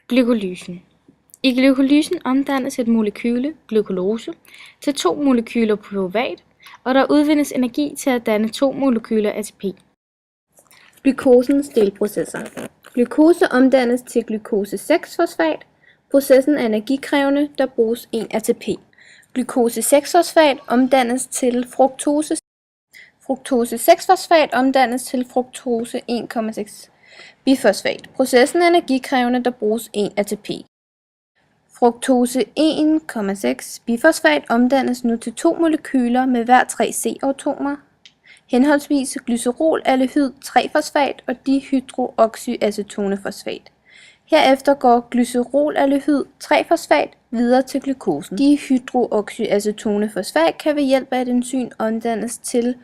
Glykolysen. I glykolysen omdannes et molekyle, glucose, til 2 molekyler pyruvat, og der udvindes energi til at danne 2 molekyler ATP. Glykosens delprocesser. Glukose omdannes til glukose 6-fosfat. Processen er energikrævende, der bruges 1 ATP. Glukose 6-fosfat omdannes til fruktose. Fruktose 6-fosfat omdannes til fruktose 1,6 bifosfat. Processen er energikrævende, der bruges 1 ATP. Fruktose 1,6 bifosfat omdannes nu til 2 molekyler med hver 3 C-atomer, henholdsvis glycerolaldehyd 3-fosfat og dihydroxyacetonefosfat. Herefter går glycerolaldehyd 3-fosfat videre til glukosen. Dihydroxyacetonefosfat kan ved hjælp af et enzym omdannes til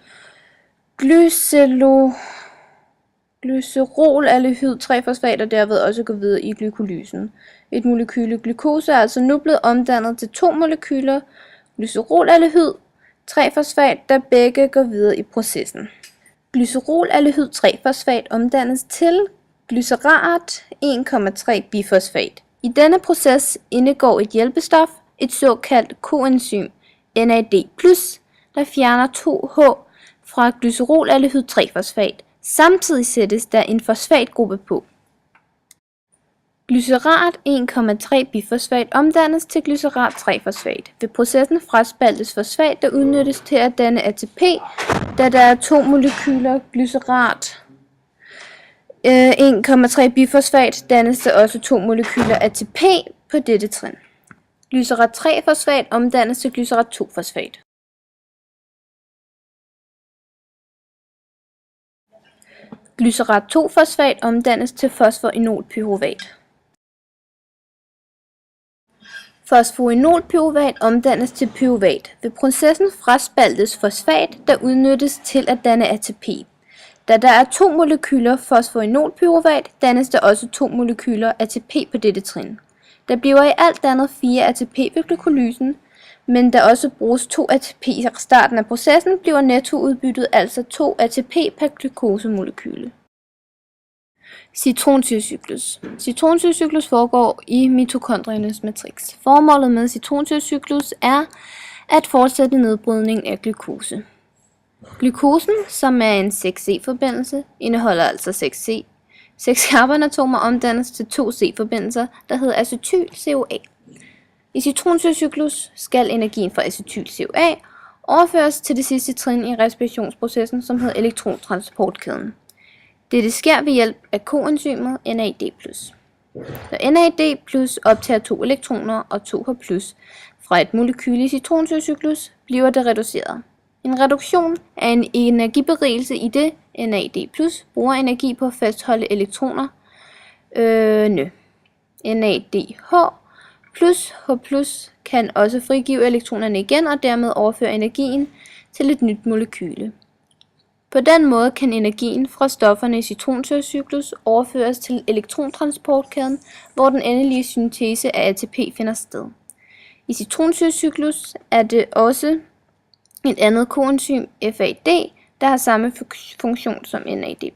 glycerolaldehyd 3-fosfat og derved også gå videre i glykolysen. Et molekyle glukose er altså nu blevet omdannet til 2 molekyler glycerolaldehyd 3-fosfat, der begge går videre i processen. Glycerolaldehyd 3-fosfat omdannes til glycerat 1,3 bifosfat. I denne proces indgår et hjælpestof, et såkaldt koenzym NAD+, der fjerner 2H fra glycerolaldehyd 3-fosfat. Samtidig sættes der en fosfatgruppe på. Glycerat 1,3 bifosfat omdannes til glycerat 3-fosfat. Ved processen fraspaltes fosfat, der udnyttes til at danne ATP, da der er 2 molekyler glycerat 1,3 bifosfat, dannes der også 2 molekyler ATP på dette trin. Glycerat 3-fosfat omdannes til glycerat 2-fosfat. Glycerat 2-fosfat omdannes til fosforinolpyruvat. Fosforinolpyruvat omdannes til pyruvat. Ved processen fraspaltes fosfat, der udnyttes til at danne ATP. Da der er 2 molekyler fosforinolpyruvat, dannes der også 2 molekyler ATP på dette trin. Der bliver i alt dannet 4 ATP ved glykolysen, men da også bruges 2 ATP i starten af processen, bliver nettoudbyttet altså 2 ATP per glukosemolekyle. Citronsyrecyklus. Citronsyrecyklus foregår i mitokondriernes matrix. Formålet med citronsyrecyklus er at fortsætte nedbrydning af glukose. Glukosen, som er en 6C-forbindelse, indeholder altså 6 carbonatomer omdannes til 2 C-forbindelser, der hedder acetyl-CoA. I citronsyrecyklus skal energien fra acetyl-CoA overføres til det sidste trin i respirationsprocessen, som hedder elektrontransportkæden. Dette sker ved hjælp af koenzymet NAD+. Når NAD+ optager 2 elektroner og 2H+ fra et molekyle i citronsyrecyklus, bliver det reduceret. En reduktion er en energiberigelse, i det NAD+ bruger energi på at fastholde elektroner. NADH plus H+ kan også frigive elektronerne igen og dermed overføre energien til et nyt molekyle. På den måde kan energien fra stofferne i citronsyrecyklus overføres til elektrontransportkæden, hvor den endelige syntese af ATP finder sted. I citronsyrecyklus er det også et andet koenzym FAD, der har samme funktion som NAD+.